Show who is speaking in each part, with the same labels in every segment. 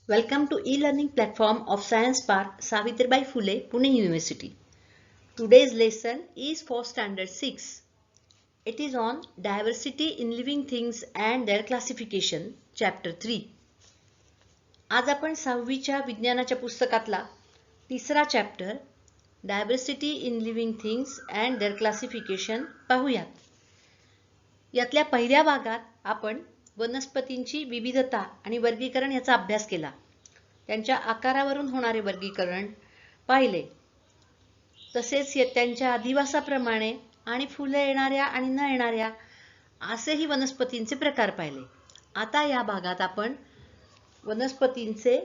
Speaker 1: Welcome to e-learning platform of Science Park, Savitribai Phule, Pune University. Today's lesson is for Standard 6. It is on Diversity in Living Things and Their Classification, Chapter 3. आज आपण 6वीच्या विज्ञानाच्या पुस्तकातला तिसरा chapter diversity in living things and their classification पाहूयात. यातल्या पहिल्या भागात आपण वनस्पतींची विविधता आणि वर्गीकरण याचा अभ्यास केला. त्यांच्या आकारावरून होणारे वर्गीकरण पाहिले. तसेच त्यांच्या अधिवासाप्रमाणे आणि फुले येणाऱ्या आणि न येणाऱ्या असेही वनस्पतींचे प्रकार पाहिले. आता या भागात आपण वनस्पतींचे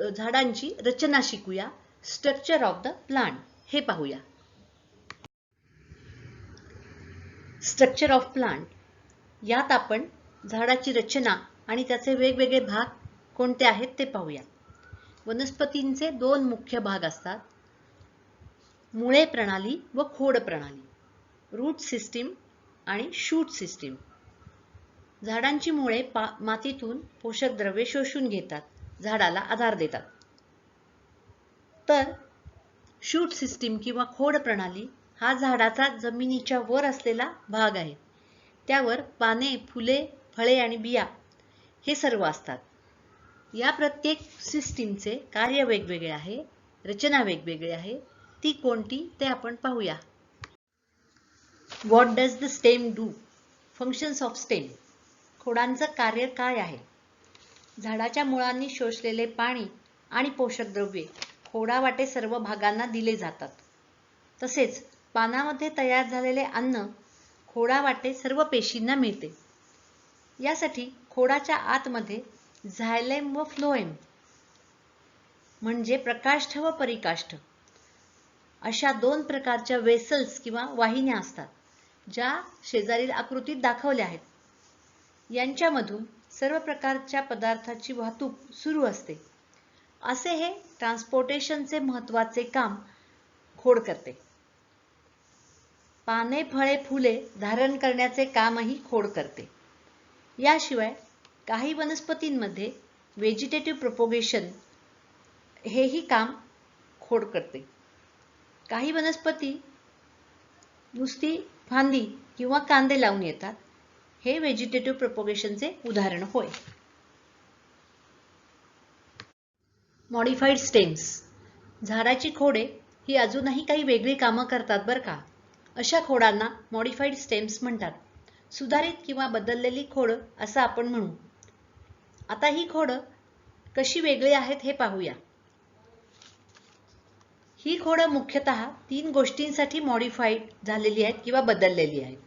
Speaker 1: झाडांची रचना शिकूया. स्ट्रक्चर ऑफ द प्लांट हे पाहूया. स्ट्रक्चर ऑफ प्लांट यात आपण झाडाची रचना आणि त्याचे वेगवेगळे भाग कोणते आहेत ते पाहूया. वनस्पतींचे दोन मुख्य भाग असतात, मुळे प्रणाली व खोड प्रणाली, रूट सिस्टीम आणि शूट सिस्टीम. झाडांची मुळे मातीतून पोषक द्रव्ये शोषून घेतात, झाडाला आधार देतात. तर शूट सिस्टीम किंवा खोड प्रणाली हा झाडाचा जमिनीच्या वर असलेला भाग आहे. त्यावर पाने, फुले, फळे आणि बिया हे सर्व असतात. या प्रत्येक सिस्टीमचे कार्य वेगवेगळे आहे, रचना वेगवेगळी आहे. ती कोणती ते आपण पाहूया. What does the stem do? Functions of stem. खोडांचं कार्य काय आहे? झाडाच्या मुळांनी शोषलेले पाणी आणि पोषक द्रव्ये खोडावाटे सर्व भागांना दिले जातात. तसेच पानामध्ये तयार झालेले अन्न खोडावाटे सर्व पेशींना मिळते. यासाठी खोडाच्या आतमध्ये झायलेम व फ्लोएम म्हणजे प्रकाष्ठ व परिकाष्ठ अशा दोन प्रकारच्या वेसल्स किंवा वाहिन्या असतात, ज्या शेजारील आकृतीत दाखवल्या आहेत. यांच्यामधून सर्व प्रकारच्या पदार्थाची वाहतूक सुरू असते. असे हे ट्रान्सपोर्टेशनचे महत्त्वाचे काम खोड करते. पाने, फळे, फुले धारण करण्याचे कामही खोड करते. याशिवाय काही वनस्पतींमध्ये व्हेजिटेटिव्ह प्रोपोगेशन हेही काम खोड करते. काही वनस्पती नुसती फांदी किंवा कांदे लावून येतात. हे व्हेजिटेटिव्ह प्रोपोगेशनचे उदाहरण होय. Modified stems. झाडाची खोडे ही अजूनही काही वेगळी कामं करतात बरं का. अशा खोडांना मॉडिफाईड स्टेम्स म्हणतात. सुधारित किंवा बदललेली खोड असं आपण म्हणू. आता ही खोड कशी वेगळी आहेत हे पाहूया. ही खोड मुख्यतः 3 गोष्टींसाठी मॉडिफाईड झालेली आहेत किंवा बदललेली आहेत.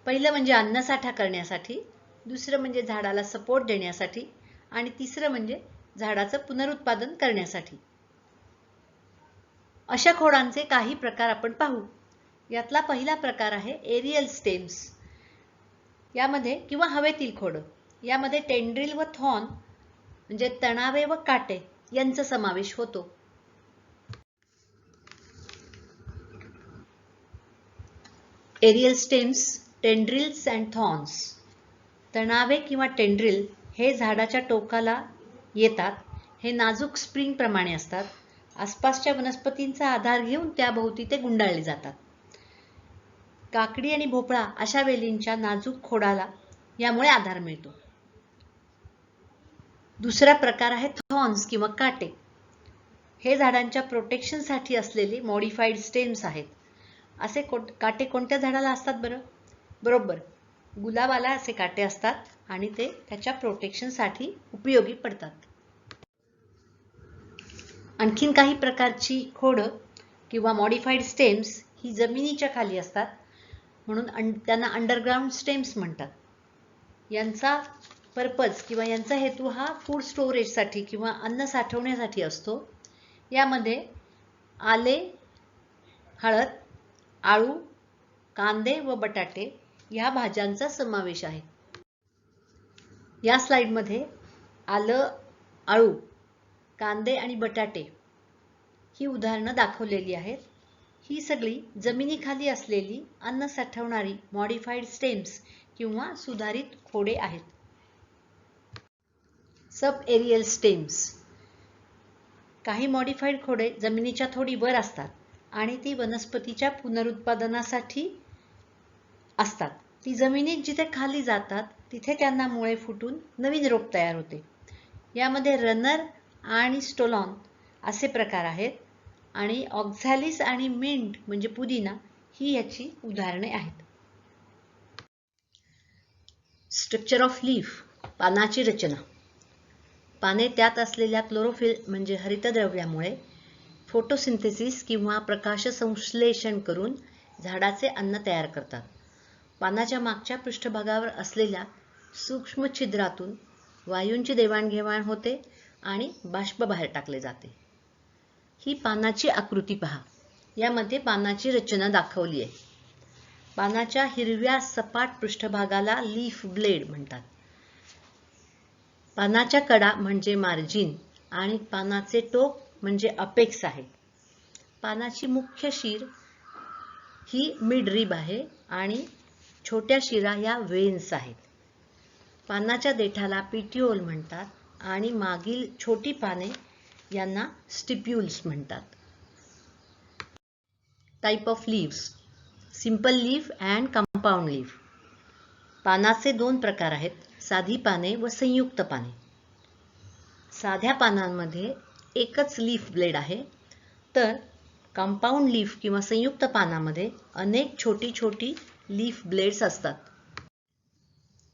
Speaker 1: पहिलं म्हणजे अन्नसाठा करण्यासाठी, दुसरं म्हणजे झाडाला सपोर्ट देण्यासाठी आणि तिसरं म्हणजे झाडाचं पुनरुत्पादन करण्यासाठी. अशा खोडांचे काही प्रकार आपण पाहू. यातला पहिला प्रकार आहे एरियल स्टेम्स. यामध्ये किंवा हवेतील खोड यामध्ये टेंड्रिल व थॉर्न म्हणजे तणावे व काटे यांचा समावेश होतो. Aerial stems, tendrils and thorns. तणावे किंवा टेंड्रिल हे झाडाच्या टोकाला येतात. हे नाजूक स्प्रिंग प्रमाणे असतात. आसपासच्या वनस्पतींचा आधार घेऊन त्याभोवती ते गुंडाळले जातात. काकडी आणि भोपळा अशा वेलींच्या नाजूक खोडाला यामुळे आधार मिळतो. दुसरा प्रकार आहे थॉर्न्स किंवा काटे. हे झाडांच्या प्रोटेक्शनसाठी असलेले मॉडिफाईड स्टेम्स आहेत. असे काटे कोणत्या झाडाला असतात बरं? बरोबर, गुलाबाला असे काटे असतात आणि ते त्याच्या प्रोटेक्शनसाठी उपयोगी पडतात. आणखीन काही प्रकारची खोड किंवा मॉडिफाईड स्टेम्स ही जमिनीच्या खाली असतात, म्हणून त्यांना अंडरग्राउंड स्टेम्स म्हणतात. यांचा पर्पज किंवा यांचा हेतू हा फूड स्टोरेजसाठी किंवा अन्न साठवण्यासाठी असतो. यामध्ये आले, हळद, आळू, कांदे व बटाटे या भाज्यांचा समावेश आहे. या स्लाइडमध्ये आलं, आळू, कांदे आणि बटाटे ही उदाहरणं दाखवलेली आहेत. ही सगळी जमिनीखाली असलेली अन्न साठवणारी मॉडिफाईड स्टेम्स किंवा सुधारित खोडे आहेत. Sub aerial stems. काही मॉडिफाईड खोडे जमिनीच्या थोडी वर असतात आणि ती वनस्पतीच्या पुनरुत्पादनासाठी असतात. ती जमिनीत जिथे खाली जातात तिथे त्यांना मुळे फुटून नवीन रोप तयार होते. यामध्ये रनर आणि स्टोलॉन असे प्रकार आहेत आणि ऑक्झॅलिस आणि मिंट म्हणजे पुदिना ही याची उदाहरणे आहेत. Structure of leaf. पानाची रचना. पाने त्यात असलेल्या क्लोरोफिल म्हणजे हरितद्रव्यामुळे फोटोसिंथेसिस किंवा प्रकाश संश्लेषण करून झाडाचे अन्न तयार करतात. पानाच्या मागच्या पृष्ठभागावर असलेल्या सूक्ष्म छिद्रातून वायूंची देवाणघेवाण होते आणि बाष्प बाहेर टाकले जाते. ही पानाची आकृती पहा. यामध्ये पानाची रचना दाखवली आहे. पानाच्या हिरव्या सपाट पृष्ठभागाला लीफ ब्लेड म्हणतात. पानाच्या कडा म्हणजे मार्जिन आणि पानाचे टोक म्हणजे अपेक्स आहे. पानाची मुख्य शीर ही मिडरिब आहे आणि छोट्या शिरा या वेन्स आहेत. पानाच्या देठाला पिटिओल म्हणतात आणि मागील छोटी पाने यांना स्टिप्यूल्स म्हणतात. Type of leaves. Simple leaf and compound leaf. पानाचे दोन प्रकार आहेत, साधी पाने व संयुक्त पाने. साध्या पानांमध्ये एकच लीफ ब्लेड आहे, तर कंपाऊंड लीफ किंवा संयुक्त पानामध्ये अनेक छोटी छोटी लीफ ब्लेड्स असतात.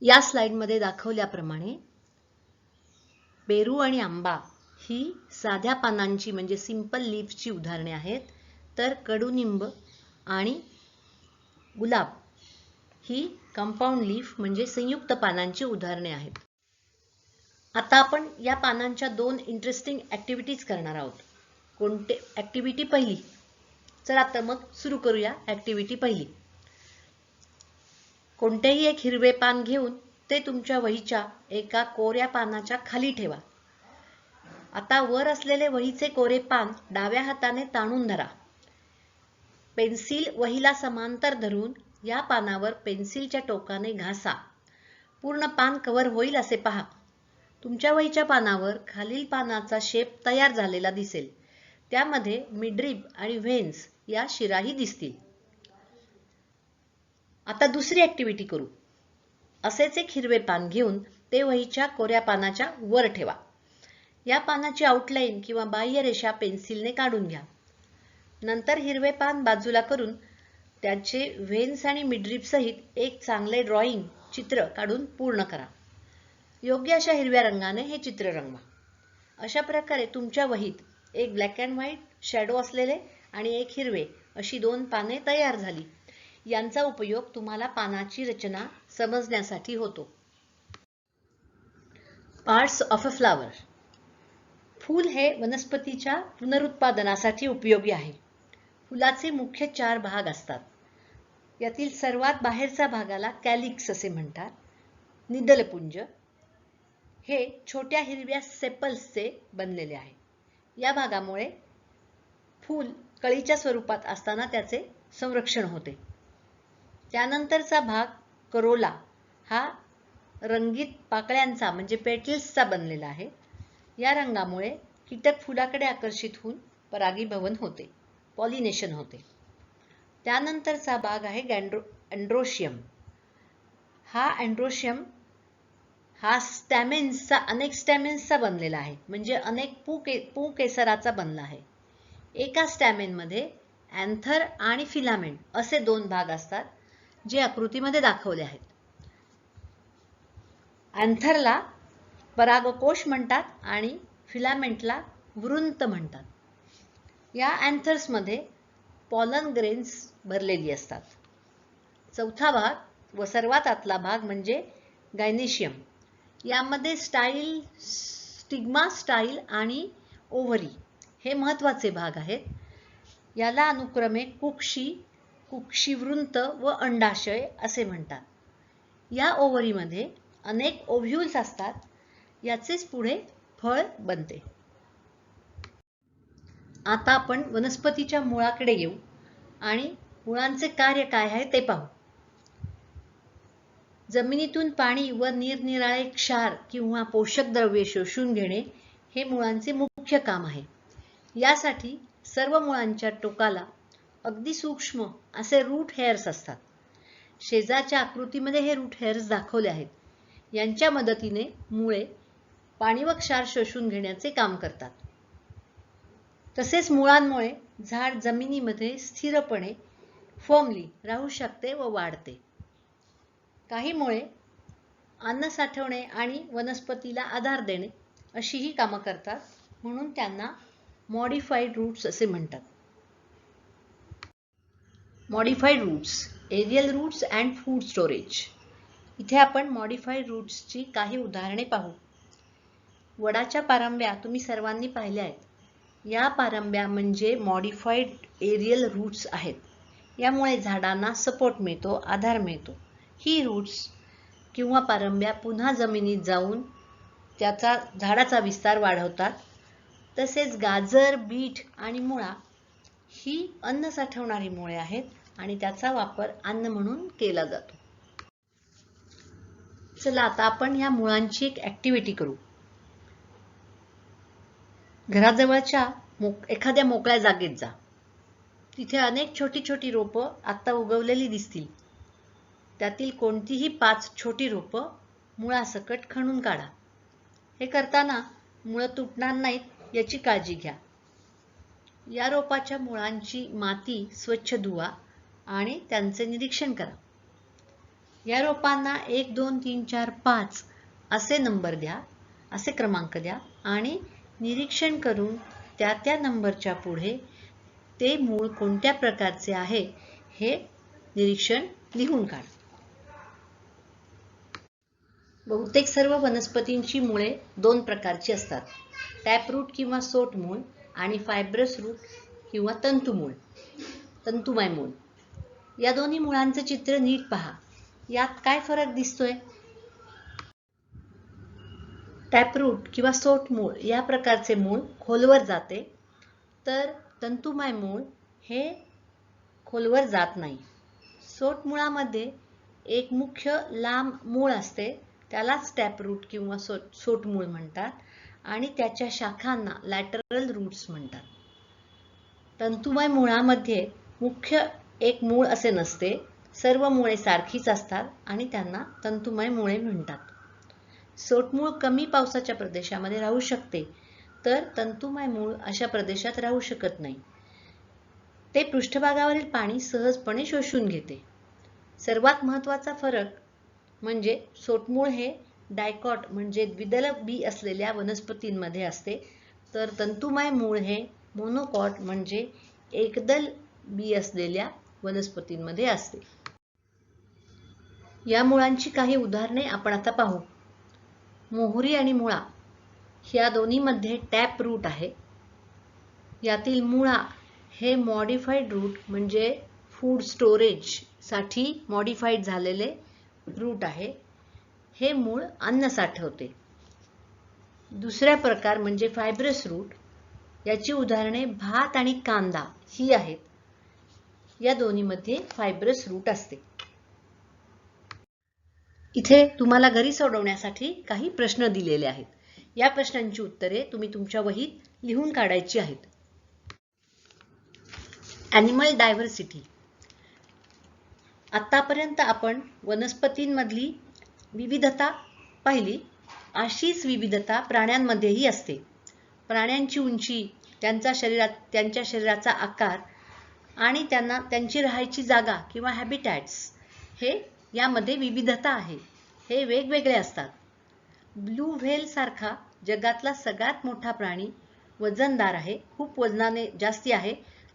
Speaker 1: या स्लाइडमध्ये दाखवल्याप्रमाणे पेरू आणि आंबा ही साध्या पानांची म्हणजे सिंपल लीफची उदाहरणे आहेत, तर कडुनिंब आणि गुलाब ही कंपाऊंड लीफ म्हणजे संयुक्त पानांची उदाहरणे आहेत. आता आपण या पानांच्या दोन इंटरेस्टिंग ऍक्टिव्हिटीज करणार आहोत. कोणते? ऍक्टिव्हिटी पहिली. चला तर मग सुरू करूया ऍक्टिव्हिटी पहिली. कोणतेही एक हिरवे पान घेऊन ते तुमच्या वहीच्या एका कोऱ्या पानाच्या खाली ठेवा. आता वर असलेले वहीचे कोरे पान डाव्या हाताने ताणून धरा. पेन्सिल वहीला समांतर धरून या पानावर पेन्सिलच्या टोकाने घासा. पूर्ण पान कव्हर होईल असे पहा. तुमच्या वहीच्या पानावर खालील पानाचा शेप तयार झालेला दिसेल. त्यामध्ये मिडरिब आणि व्हेन्स या शिराही दिसतील. आता दुसरी ऍक्टिव्हिटी करू. असेच एक हिरवे पान घेऊन ते वहीच्या कोऱ्या पानाच्या वर ठेवा. या पानाची आउटलाईन किंवा बाह्यरेषा पेन्सिलने काढून घ्या. नंतर हिरवे पान बाजूला करून त्याचे व्हेन्स आणि मिडरिब सहित एक चांगले ड्रॉइंग चित्र काढून पूर्ण करा. योग्य अशा हिरव्या रंगाने हे चित्र रंगवा. अशा प्रकारे तुमच्या वहीत एक ब्लॅक अँड व्हाईट शॅडो असलेले आणि एक हिरवे अशी दोन पाने तयार झाली. यांचा उपयोग तुम्हाला पानाची रचना समजण्यासाठी होतो. Parts of a flower. फूल हे वनस्पतीच्या पुनरुत्पादनासाठी उपयोगी आहे. फुलाचे मुख्य 4 भाग असतात. यातील सर्वात बाहेरचा भागाला कॅलिक्स असे म्हणतात. निदलपुंज हे छोट्या हिरव्या सेपल्सचे बनलेले आहे. या भागामुळे फूल कळीच्या स्वरूपात असताना त्याचे संरक्षण होते. त्यानंतरचा भाग करोला हा रंगीत पाकळ्यांचा म्हणजे पेटल्सचा बनलेला आहे. या रंगामुळे कीटक फुलाकडे आकर्षित होऊन परागीभवन होते, पॉलिनेशन होते. त्यानंतरचा भाग आहे अँड्रोशियम. हा अँड्रोशियम हा अनेक स्टॅमेन्सचा बनलेला आहे, म्हणजे अनेक पूकेसराचा बनला आहे. एका स्टॅमेनमध्ये अँथर आणि फिलामेंट असे 2 भाग असतात, जे आकृतीमध्ये दाखवले आहेत. अँथरला परागकोश म्हणतात आणि फिलामेंटला वृंत म्हणतात. या अँथर्समध्ये पॉलन ग्रेन्स भरलेली असतात. चौथा भाग व सर्वात आतला भाग म्हणजे गायनेशियम. यामध्ये स्टिग्मा, स्टाईल आणि ओव्हरी हे महत्त्वाचे भाग आहेत. याला अनुक्रमे कुक्षी, कुक्षिवृंत व अंडाशय असे म्हणतात. या ओव्हरीमध्ये अनेक ओव्ह्यूल्स असतात. याचेच पुढे फळ बनते. आता आपण वनस्पतीच्या मुळाकडे येऊ आणि मुळांचे कार्य काय आहे ते पाहू. जमिनीतून पाणी व निरनिराळे क्षार किंवा पोषक द्रव्ये शोषून घेणे हे मुळांचे मुख्य काम आहे. यासाठी सर्व मुळांच्या टोकाला अगदी सूक्ष्म असे रूट हेअर्स असतात. शेजारच्या आकृतीमध्ये हे रूट हेअर्स दाखवले आहेत. यांच्या मदतीने मुळे पाणी व क्षार शोषून घेण्याचे काम करतात. तसेच मुळांमुळे झाड जमिनीमध्ये स्थिरपणे फर्मली राहू शकते व वाढते. काही मुळे अन्न साठवणे आणि वनस्पतीला आधार देणे अशीही कामं करतात, म्हणून त्यांना मॉडिफाईड रूट्स असे म्हणतात. Modified roots, aerial roots and food storage. इथे आपण मॉडिफाईड रूट्सची काही उदाहरणे पाहू. वडाच्या पारंब्या तुम्ही सर्वांनी पाहिल्या आहेत. या पारंब्या म्हणजे मॉडिफाईड एरियल रूट्स आहेत. यामुळे झाडांना सपोर्ट मिळतो, आधार मिळतो. ही रूट्स किंवा पारंब्या पुन्हा जमिनीत जाऊन त्याचा झाडाचा विस्तार वाढवतात. तसेच गाजर, बीट आणि मुळा ही अन्न साठवणारी मुळे आहेत आणि त्याचा वापर अन्न म्हणून केला जातो. चला आता आपण या मुळांची एक ऍक्टिव्हिटी करू. घराजवळच्या एखाद्या मोकळ्या जागेत जा. तिथे अनेक छोटी छोटी रोपं आता उगवलेली दिसतील. त्यातील कोणतीही 5 छोटी रोपं मुळासकट खणून काढा. हे करताना मुळं तुटणार नाहीत याची काळजी घ्या. या रोपाच्या मुळांची माती स्वच्छ धुवा आणि त्यांचे निरीक्षण करा. या रोपांना 1, 2, 3, 4, 5 असे नंबर द्या, असे क्रमांक द्या आणि निरीक्षण करून त्या नंबरच्या पुढे ते मूळ कोणत्या प्रकारचे आहे हे निरीक्षण लिहून काढा. बहुतेक सर्व वनस्पतींची मुळे 2 प्रकारची असतात. टॅपरूट किंवा सोट मूळ आणि फायब्रस रूट किंवा तंतुमूळ, तंतुमय मूळ. या दोन्ही मुळांचे चित्र नीट पहा. यात काय फरक दिसतोय? टॅपरूट किंवा सोट मूळ या प्रकारचे मूळ खोलवर जाते, तर तंतुमय मूळ हे खोलवर जात नाही. सोट मुळामध्ये एक मुख्य लांब मूळ असते, त्यालाच टॅपरूट किंवा सोट मूळ म्हणतात आणि त्याच्या शाखांना लॅटरल रूट्स म्हणतात. तंतुमय मुळामध्ये मुख्य एक मूळ असे नसते. सर्व मुळे सारखीच असतात आणि त्यांना तंतुमय मुळे म्हणतात. सोटमूळ कमी पावसाच्या प्रदेशामध्ये राहू शकते, तर तंतुमय मूळ अशा प्रदेशात राहू शकत नाही. ते पृष्ठभागावरील पाणी सहजपणे शोषून घेते. सर्वात महत्त्वाचा फरक म्हणजे सोटमूळ हे डायकॉट म्हणजे द्विदल बी असलेल्या वनस्पतींमध्ये असते, तर तंतुमय मूळ हे मोनोकॉट म्हणजे एकदल बी असलेल्या वनस्पतींमध्ये असते. या मुळांची काही उदाहरणे आपण आता पाहू. मोहरी आणि मुळा या दोन्हीमध्ये टॅप रूट आहे. यातील मुळा हे मॉडिफाईड रूट म्हणजे फूड स्टोरेज साठी मॉडिफाईड झालेले रूट आहे. हे मूळ अन्न साठवते. दुसरा प्रकार म्हणजे फायब्रस रूट. याची उदाहरणे भात आणि कांदा ही आहेत. या दोन्हीमध्ये फायब्रस रूट असते. इथे तुम्हाला घरी सोडवण्यासाठी काही प्रश्न दिलेले आहेत. या प्रश्नांची उत्तरे तुम्ही तुमच्या वहीत लिहून काढायची आहेत. Animal diversity. आतापर्यंत आपण वनस्पतींमधली विविधता पाहिली. अशीच विविधता प्राण्यांमध्येही असते. प्राण्यांची उंची, त्यांच्या शरीराचा आकार आणि त्यांची राहायची जागा किंवा हॅबिटॅट्स हे यामध्ये विविधता आहे. हे वेगवेगळे असतात. ब्लू व्हेल सारखा जगातला सगळ्यात मोठा प्राणी वजनदार आहे, खूप वजनाने जास्ती आहे,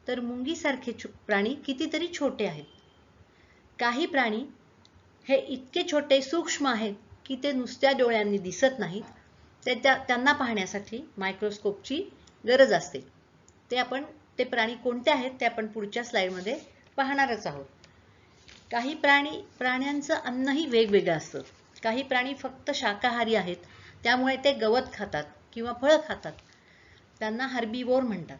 Speaker 1: तर मुंगीसारखे प्राणी कितीतरी छोटे आहेत. काही प्राणी हे इतके छोटे सूक्ष्म आहेत की ते नुसत्या डोळ्यांनी दिसत नाहीत. त्यांना पाहण्यासाठी मायक्रोस्कोपची गरज असते. ते प्राणी कोणते आहेत ते आपण पुढच्या स्लाइडमध्ये पाहणारच आहोत. काही प्राण्यांचं अन्नही वेगवेगळं असतं. काही प्राणी फक्त शाकाहारी आहेत, त्यामुळे ते गवत खातात किंवा फळं खातात. त्यांना हर्बीवोर म्हणतात.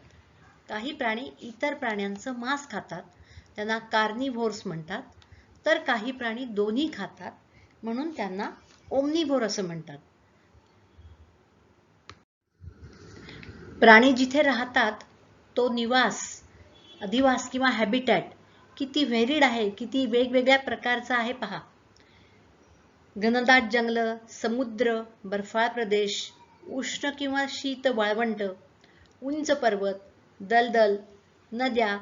Speaker 1: काही प्राणी इतर प्राण्यांचं मांस खातात, त्यांना कार्निव्होर्स म्हणतात. तर काही प्राणी दोन्ही खातात, म्हणून त्यांना ओमनिव्होर असं म्हणतात. प्राणी जिथे राहतात तो निवास, अधिवास किंवा हॅबिटॅट किती व्हेरिड आहे, किती वेगवेगळ्या प्रकारचा आहे पहा. घनदाट जंगल, समुद्र, बर्फाळ प्रदेश, उष्ण किंवा शीत वाळवंट, उंच पर्वत, दलदल, नद्या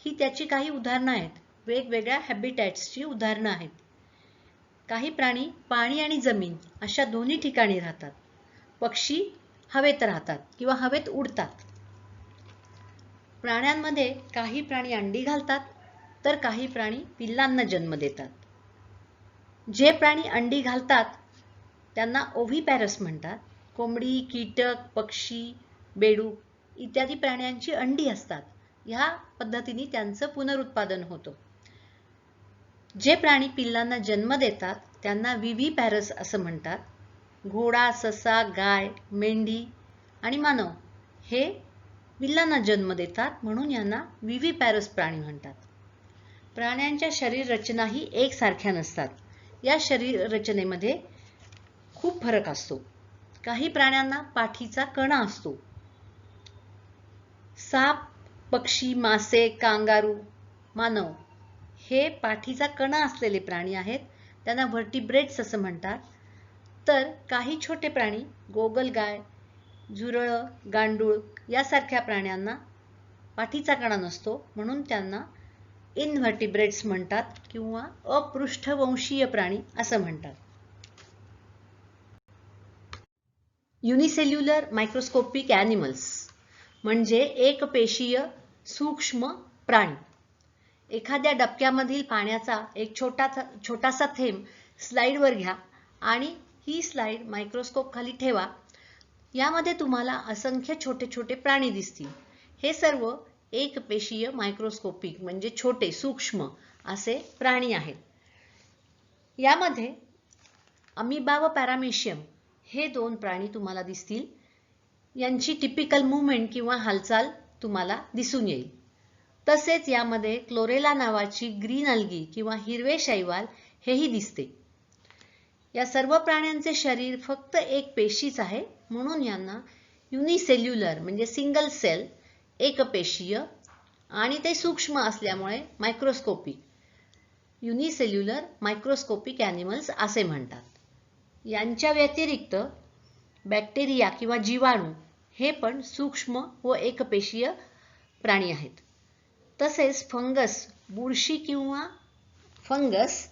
Speaker 1: ही त्याची काही उदाहरणं आहेत. वेगवेगळ्या हॅबिटॅट्सची उदाहरणं आहेत. काही प्राणी पाणी आणि जमीन अशा दोन्ही ठिकाणी राहतात. पक्षी हवेत राहतात किंवा हवेत उडतात. प्राण्यांमध्ये काही प्राणी अंडी घालतात तर काही प्राणी पिल्लांना जन्म देतात. जे प्राणी अंडी घालतात त्यांना ओव्हिपॅरस म्हणतात. कोंबडी, कीटक, पक्षी, बेडूक इत्यादी प्राण्यांची अंडी असतात. ह्या पद्धतीने त्यांचं पुनरुत्पादन होतं. जे प्राणी पिल्लांना जन्म देतात त्यांना विव्हिपॅरस असं म्हणतात. घोडा, ससा, गाय, मेंढी आणि मानव हे पिल्लांना जन्म देतात म्हणून यांना विव्हिपॅरस प्राणी म्हणतात. प्राण्यांच्या शरीर रचनाही एकसारख्या नसतात. या शरीर रचनेमध्ये खूप फरक असतो. काही प्राण्यांना पाठीचा कणा असतो. साप, पक्षी, मासे, कांगारू, मानव हे पाठीचा कणा असलेले प्राणी आहेत. त्यांना व्हर्टिब्रेट्स असं म्हणतात. तर काही छोटे प्राणी, गोगलगाय, झुरळं, गांडूळ यासारख्या प्राण्यांना पाठीचा कणा नसतो म्हणून त्यांना इनव्हर्टिब्रेट्स म्हणतात किंवा अपृष्ठवंशीय प्राणी असं म्हणतात. युनिसेल्युलर मायक्रोस्कोपिक ॲनिमल्स म्हणजे एकपेशीय सूक्ष्म प्राणी. एखाद्या डबक्यामधील पाण्याचा एक छोटासा थेंब स्लाइडवर घ्या आणि ही स्लाइड मायक्रोस्कोप खाली ठेवा. यामध्ये तुम्हाला असंख्य छोटे छोटे प्राणी दिसतील. हे सर्व एकपेशीय मायक्रोस्कोपिक म्हणजे छोटे सूक्ष्म असे प्राणी आहेत. यामध्ये अमिबा व पॅरामेशियम हे दोन प्राणी तुम्हाला दिसतील. यांची टिपिकल मूवमेंट किंवा हालचाल तुम्हाला दिसून येईल. तसेच यामध्ये क्लोरेला नावाची ग्रीन अल्गी किंवा हिरवे शैवाल हेही दिसते. या सर्व प्राण्यांचे शरीर फक्त एक पेशीच आहे म्हणून यांना युनिसेल्युलर म्हणजे सिंगल सेल, एकपेशीय आणि ते सूक्ष्म असल्यामुळे मायक्रोस्कोपिक, युनिसेल्युलर मायक्रोस्कोपिक ॲनिमल्स असे म्हणतात. यांच्या व्यतिरिक्त बॅक्टेरिया किंवा जीवाणू हे पण सूक्ष्म व एकपेशीय प्राणी आहेत. तसेच फंगस, बुरशी किंवा फंगस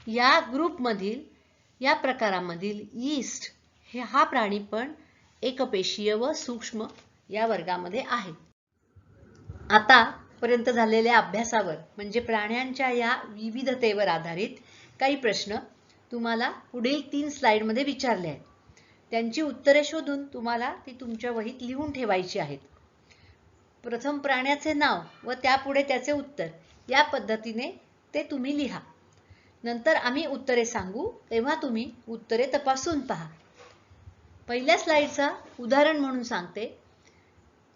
Speaker 1: या ग्रुपमधील या प्रकारामधील यीस्ट हा प्राणी पण एकपेशीय व सूक्ष्म या वर्गामध्ये आहे. आतापर्यंत झालेल्या अभ्यासावर म्हणजे प्राण्यांच्या या विविधतेवर आधारित काही प्रश्न तुम्हाला पुढील 3 स्लाइडमध्ये विचारले आहेत. त्यांची उत्तरे शोधून तुम्हाला ती तुमच्या वहीत लिहून ठेवायची आहेत. प्रथम प्राण्याचे नाव व त्यापुढे त्याचे उत्तर या पद्धतीने ते तुम्ही लिहा. नंतर आम्ही उत्तरे सांगू तेव्हा तुम्ही उत्तरे तपासून पहा. पहिल्या स्लाइडचा उदाहरण म्हणून सांगते.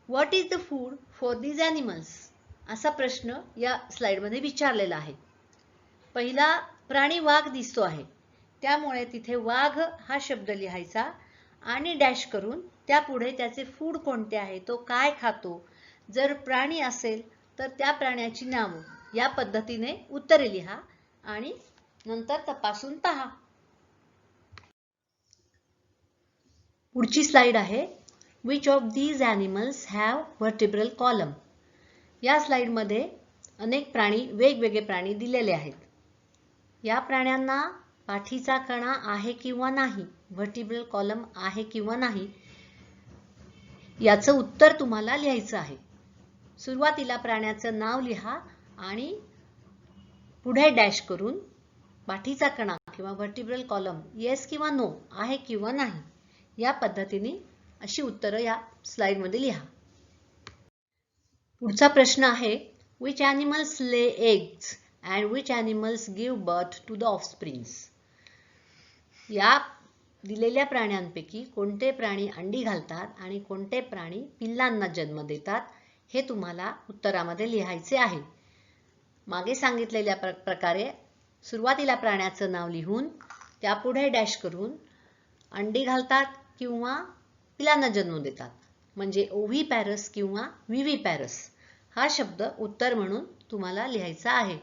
Speaker 1: What is the food for these animals असा प्रश्न या स्लाइडमध्ये विचारलेला आहे. पहिला प्राणी वाघ दिसतो आहे त्यामुळे तिथे वाघ हा शब्द लिहायचा आणि डॅश करून त्यापुढे त्याचे फूड कोणते आहे, तो काय खातो, जर प्राणी असेल तर त्या प्राण्याची नावं या पद्धतीने उत्तरे लिहा आणि नंतर तपासून पहा. पुढची स्लाइड आहे. Which of these animals have vertebral column? या स्लाइडमध्ये अनेक प्राणी, वेगवेगळे प्राणी दिलेले आहेत. या प्राण्यांना पाठीचा कणा आहे किंवा नाही, व्हर्टिब्रल कॉलम आहे किंवा नाही याचं उत्तर तुम्हाला लिहायचं आहे. सुरुवातीला प्राण्याचं नाव लिहा आणि पुढे डॅश करून पाठीचा कणा किंवा व्हर्टिब्रल कॉलम येस किंवा नो आहे किंवा नाही या पद्धतीने अशी उत्तरं या स्लाइडमध्ये लिहा. पुढचा प्रश्न आहे. Which animals lay eggs and which animals give birth to the offsprings? या दिलेल्या प्राण्यांपैकी कोणते प्राणी अंडी घालतात आणि कोणते प्राणी पिल्लांना जन्म देतात हे तुम्हाला उत्तरामध्ये लिहायचे आहे. मागे सांगितलेल्या प्रकारे सुरुवातीला प्राण्याचं नाव लिहून त्यापुढे डॅश करून अंडी घालतात किंवा पिलांना जन्म देतात. म्हणजे ओव्हीपॅरस किंवा विव्हीपॅरस हा शब्द उत्तर म्हणून तुम्हाला लिहायचा आहे.